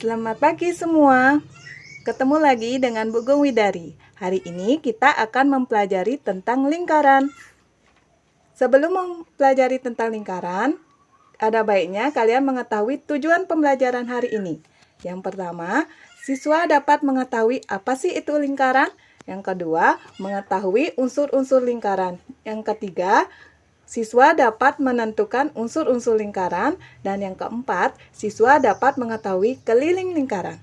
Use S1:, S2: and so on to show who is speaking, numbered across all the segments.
S1: Selamat pagi semua. Ketemu lagi dengan Bu Gung Widari. Hari ini kita akan mempelajari tentang lingkaran. Sebelum mempelajari tentang lingkaran, ada baiknya kalian mengetahui tujuan pembelajaran hari ini. Yang pertama, siswa dapat mengetahui apa sih itu lingkaran. Yang kedua, mengetahui unsur-unsur lingkaran. Yang ketiga, siswa dapat menentukan unsur-unsur lingkaran. Dan yang keempat, siswa dapat mengetahui keliling lingkaran.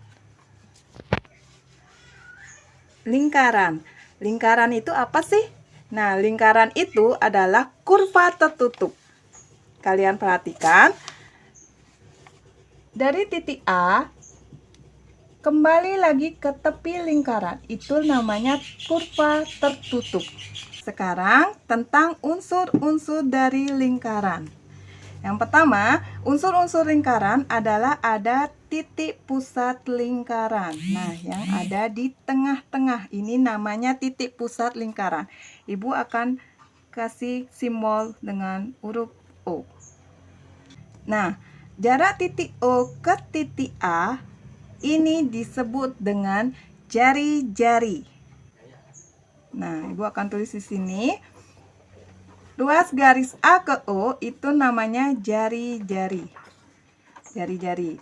S1: Lingkaran. Lingkaran itu apa sih? Nah, lingkaran itu adalah kurva tertutup. Kalian perhatikan. Dari titik A, kembali lagi ke tepi lingkaran. Itu namanya kurva tertutup. Sekarang tentang unsur-unsur dari lingkaran. Yang pertama, unsur-unsur lingkaran adalah ada titik pusat lingkaran. Nah, yang ada di tengah-tengah ini namanya titik pusat lingkaran. Ibu akan kasih simbol dengan huruf O. Nah, jarak titik O ke titik A ini disebut dengan jari-jari. Nah, Ibu akan tulis di sini. Luas garis A ke O itu namanya jari-jari. Jari-jari.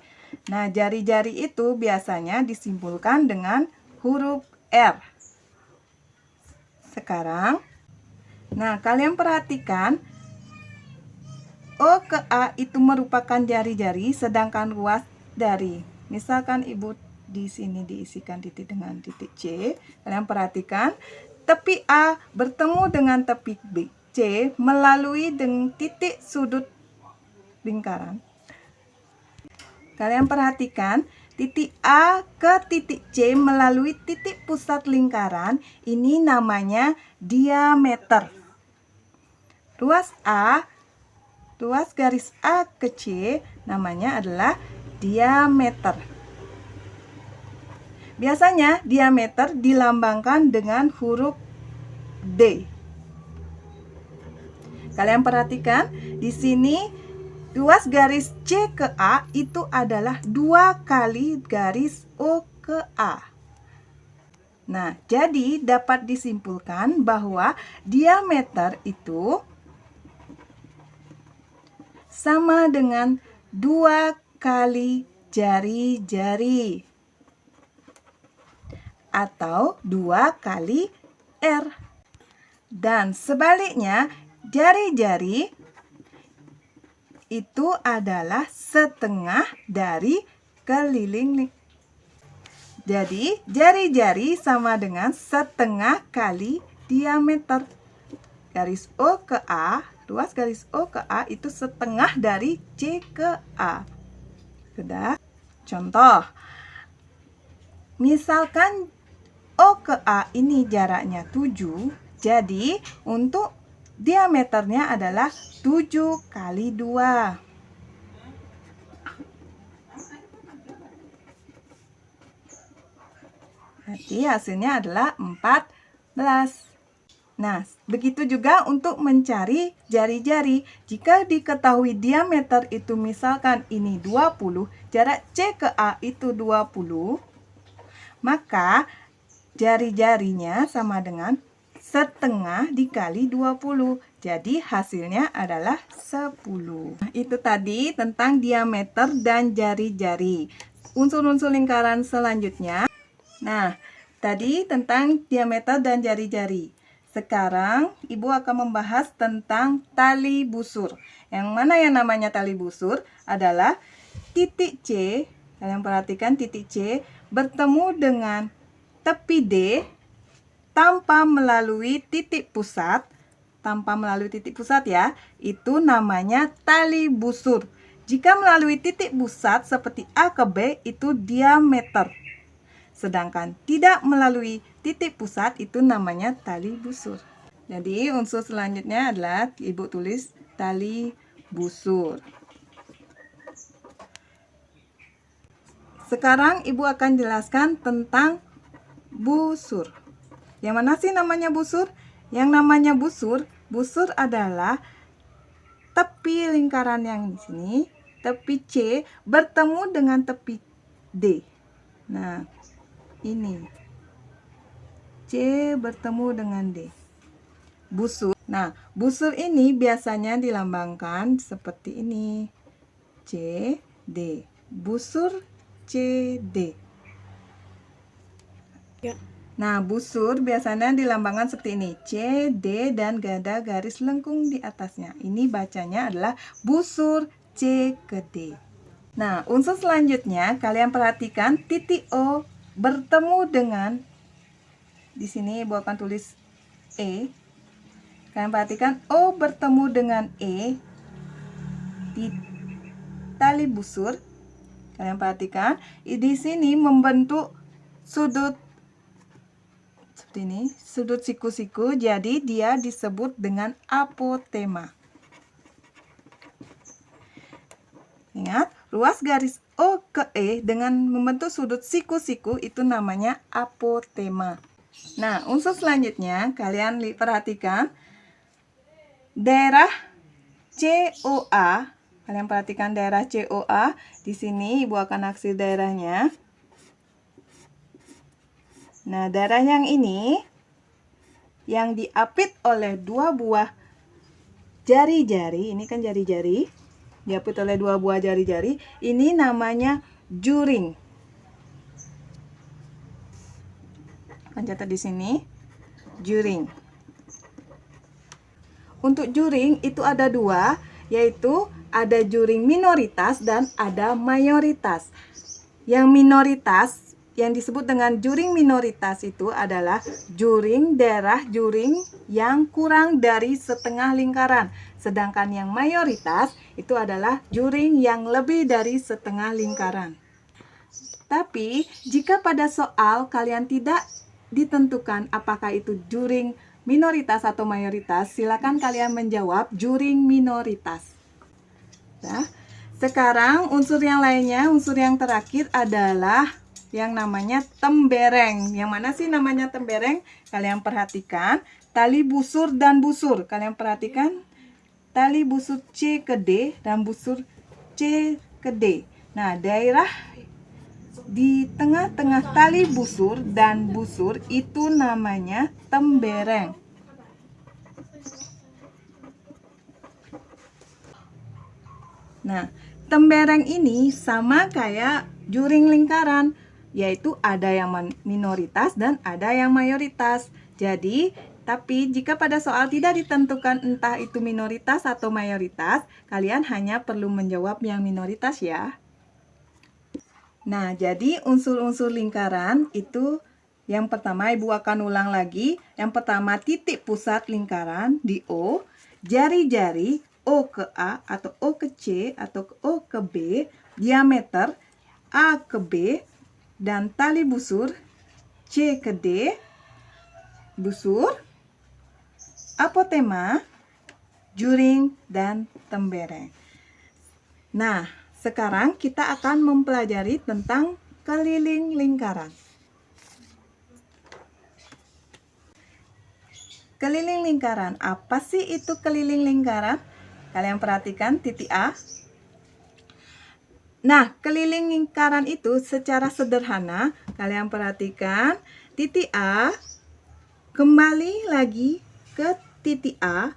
S1: Nah, jari-jari itu biasanya disimpulkan dengan huruf R. Sekarang, nah kalian perhatikan O ke A itu merupakan jari-jari, sedangkan luas dari, misalkan Ibu di sini diisikan titik dengan titik C. Kalian perhatikan, tepi A bertemu dengan tepi B. C melalui dengan titik sudut lingkaran. Kalian perhatikan, titik A ke titik C melalui titik pusat lingkaran, ini namanya diameter. Luas garis A ke C namanya adalah diameter. Biasanya diameter dilambangkan dengan huruf D. Kalian perhatikan, di sini luas garis C ke A itu adalah 2 kali garis O ke A. Nah, jadi dapat disimpulkan bahwa diameter itu sama dengan 2 kali jari-jari atau 2 kali R. Dan sebaliknya, jari-jari itu adalah setengah dari keliling. Jadi, jari-jari sama dengan setengah kali diameter. Garis O ke A, luas garis O ke A itu setengah dari C ke A. Sudah? Contoh. Misalkan O ke A ini jaraknya 7, jadi untuk diameternya adalah 7 kali 2. Berarti hasilnya adalah 14. Nah, begitu juga untuk mencari jari-jari. Jika diketahui diameter itu misalkan ini 20, jarak C ke A itu 20, maka jari-jarinya sama dengan setengah dikali 20. Jadi hasilnya adalah 10. Nah, itu tadi tentang diameter dan jari-jari. Unsur-unsur lingkaran selanjutnya. Nah, tadi tentang diameter dan jari-jari. Sekarang Ibu akan membahas tentang tali busur. Yang mana yang namanya tali busur adalah titik C. Kalian perhatikan titik C bertemu dengan tepi D tanpa melalui titik pusat, ya, itu namanya tali busur. Jika melalui titik pusat seperti A ke B itu diameter. Sedangkan tidak melalui titik pusat itu namanya tali busur. Jadi unsur selanjutnya adalah Ibu tulis tali busur. Sekarang Ibu akan jelaskan tentang busur. Yang mana sih namanya busur? Yang namanya busur adalah tepi lingkaran yang di sini, tepi C bertemu dengan tepi D. Nah, ini C bertemu dengan D. Busur. Nah, busur ini biasanya dilambangkan seperti ini. C, D. Busur C, D.
S2: Ya.
S1: Nah, busur biasanya dilambangkan seperti ini. C, D, dan ada garis lengkung di atasnya. Ini bacanya adalah busur C ke D. Nah, unsur selanjutnya kalian perhatikan titik O bertemu dengan, di sini Ibu akan tulis E. Kalian perhatikan O bertemu dengan E di tali busur. Kalian perhatikan di sini membentuk sudut seperti ini, sudut siku-siku. Jadi dia disebut dengan apotema. Ingat, ruas garis O ke E dengan membentuk sudut siku-siku itu namanya apotema. Nah, unsur selanjutnya kalian perhatikan daerah COA. Kalian perhatikan daerah COA. Di sini Ibu akan naksir daerahnya. Nah, daerah yang ini yang diapit oleh dua buah jari-jari. Ini kan jari-jari. Diapit oleh dua buah jari-jari. Ini namanya juring. Akan catat di sini. Juring. Untuk juring itu ada dua, yaitu ada juring minoritas dan ada mayoritas. Yang minoritas, yang disebut dengan juring minoritas itu adalah juring daerah juring yang kurang dari setengah lingkaran. Sedangkan yang mayoritas itu adalah juring yang lebih dari setengah lingkaran. Tapi jika pada soal kalian tidak ditentukan apakah itu juring minoritas atau mayoritas, silakan kalian menjawab juring minoritas. Nah, sekarang unsur yang lainnya, unsur yang terakhir adalah yang namanya tembereng. Yang mana sih namanya tembereng? Kalian perhatikan tali busur dan busur. Kalian perhatikan tali busur C ke D dan busur C ke D. Nah, daerah di tengah-tengah tali busur dan busur itu namanya tembereng. Nah, tembereng ini sama kayak juring lingkaran, yaitu ada yang minoritas dan ada yang mayoritas. Jadi, tapi jika pada soal tidak ditentukan entah itu minoritas atau mayoritas, kalian hanya perlu menjawab yang minoritas ya. Nah, jadi unsur-unsur lingkaran itu yang pertama Ibu akan ulang lagi. Yang pertama titik pusat lingkaran di O, jari-jari O ke A atau O ke C atau O ke B, diameter A ke B, dan tali busur C ke D, busur, apotema, juring, dan tembereng. Nah, sekarang kita akan mempelajari tentang keliling lingkaran. Keliling lingkaran, apa sih itu keliling lingkaran? Kalian perhatikan titik A. Nah, keliling lingkaran itu secara sederhana, kalian perhatikan titik A, kembali lagi ke titik A,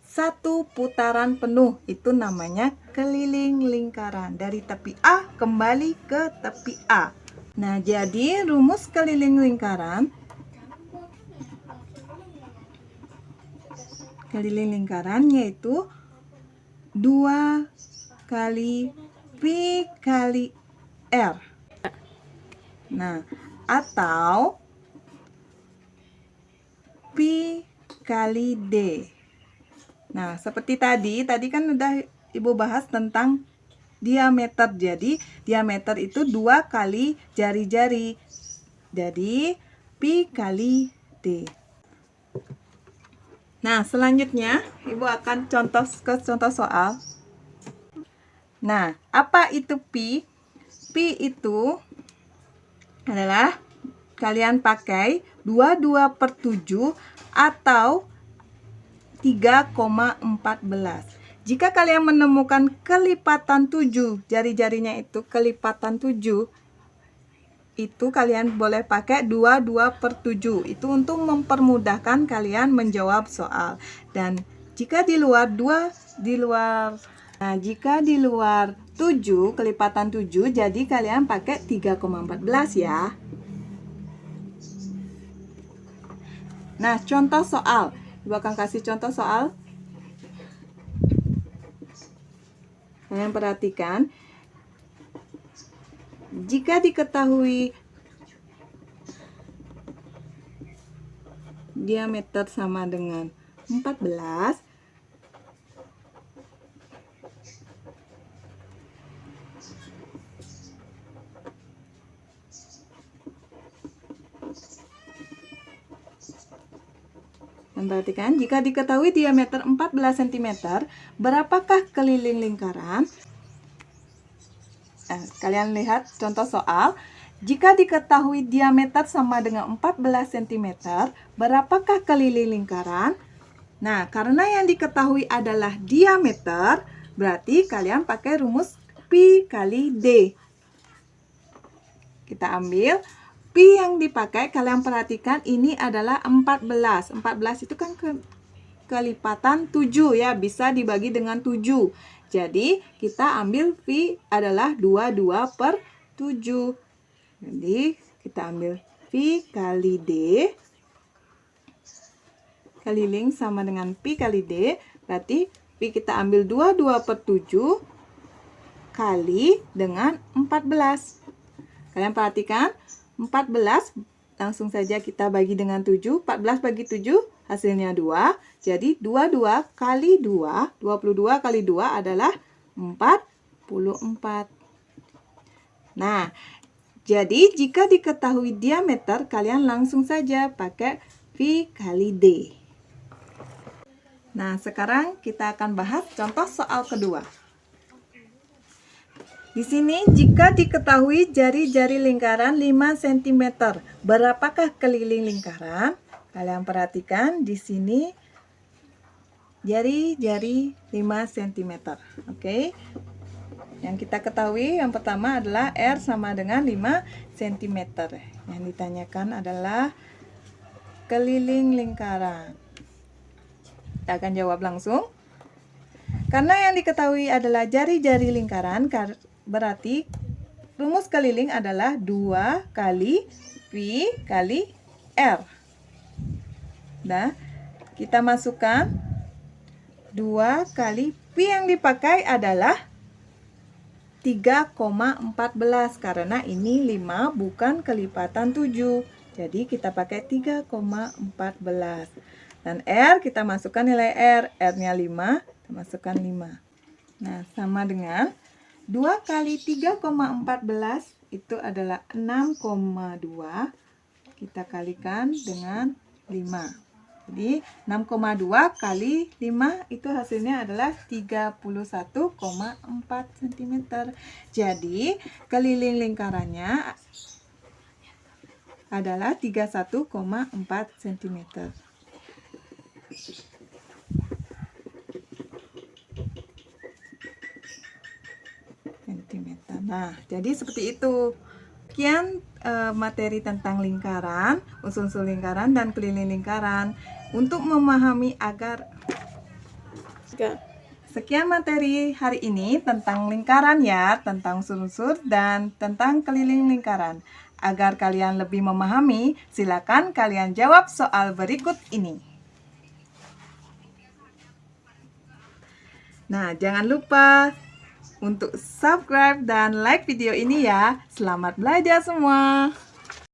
S1: satu putaran penuh, itu namanya keliling lingkaran. Dari tepi A kembali ke tepi A. Nah, jadi rumus keliling lingkaran, yaitu 2 kali Pi kali R. Nah, atau Pi kali D. Nah, seperti tadi kan udah Ibu bahas tentang diameter. Jadi, diameter itu 2 kali jari-jari. Jadi, Pi kali D. Nah, selanjutnya Ibu akan contoh soal. Nah, apa itu Pi? Pi itu adalah kalian pakai 22/7 atau 3,14. jika kalian menemukan kelipatan 7, jari-jarinya itu kelipatan 7, itu kalian boleh pakai 2/7. Itu untuk mempermudahkan kalian menjawab soal. Dan jika di luar jika di luar 7, kelipatan 7, jadi kalian pakai 3,14 ya. Nah, contoh soal. Ibu akan kasih contoh soal. Kalian perhatikan, jika diketahui diameter sama dengan 14, dan perhatikan, jika diketahui diameter 14 cm, berapakah keliling lingkaran? Nah, kalian lihat contoh soal. Jika diketahui diameter sama dengan 14 cm, berapakah keliling lingkaran? Nah, karena yang diketahui adalah diameter, berarti kalian pakai rumus pi kali d. Kita ambil pi yang dipakai, kalian perhatikan ini /14. 14 itu kan kelipatan 7 ya, bisa dibagi dengan 7. Jadi kita ambil pi adalah 22/7. Jadi kita ambil pi kali d. Keliling sama dengan pi kali d. Berarti pi kita ambil 22/7 kali dengan 14. Kalian perhatikan, 14 langsung saja kita bagi dengan 7. 14 bagi 7 hasilnya 2. Jadi 22 kali 2, 22 kali 2 adalah 44. Nah, jadi jika diketahui diameter, kalian langsung saja pakai pi kali d. Nah, sekarang kita akan bahas contoh soal kedua. Di sini, jika diketahui jari-jari lingkaran 5 cm, berapakah keliling lingkaran? Kalian perhatikan di sini jari-jari 5 cm. Oke. Yang kita ketahui yang pertama adalah R sama dengan 5 cm. Yang ditanyakan adalah keliling lingkaran. Kita akan jawab langsung. Karena yang diketahui adalah jari-jari lingkaran, berarti rumus keliling adalah 2 kali pi kali R. Nah, kita masukkan 2 kali pi yang dipakai adalah 3,14 karena ini 5 bukan kelipatan 7. Jadi kita pakai 3,14. Dan R kita masukkan nilai R. R-nya 5, kita masukkan 5. Nah, sama dengan 2 kali 3,14 itu adalah 6,2. Kita kalikan dengan 5. Jadi 6,2 kali 5 itu hasilnya adalah 31,4 cm. Jadi keliling lingkarannya adalah 31,4 cm. Nah, jadi seperti itu. Sekian materi tentang lingkaran, unsur-unsur lingkaran, dan keliling lingkaran. Untuk memahami sekian materi hari ini tentang lingkaran ya, tentang unsur-unsur dan tentang keliling lingkaran. Agar kalian lebih memahami, silakan kalian jawab soal berikut ini. Nah, jangan lupa untuk subscribe dan like video ini ya. Selamat belajar semua.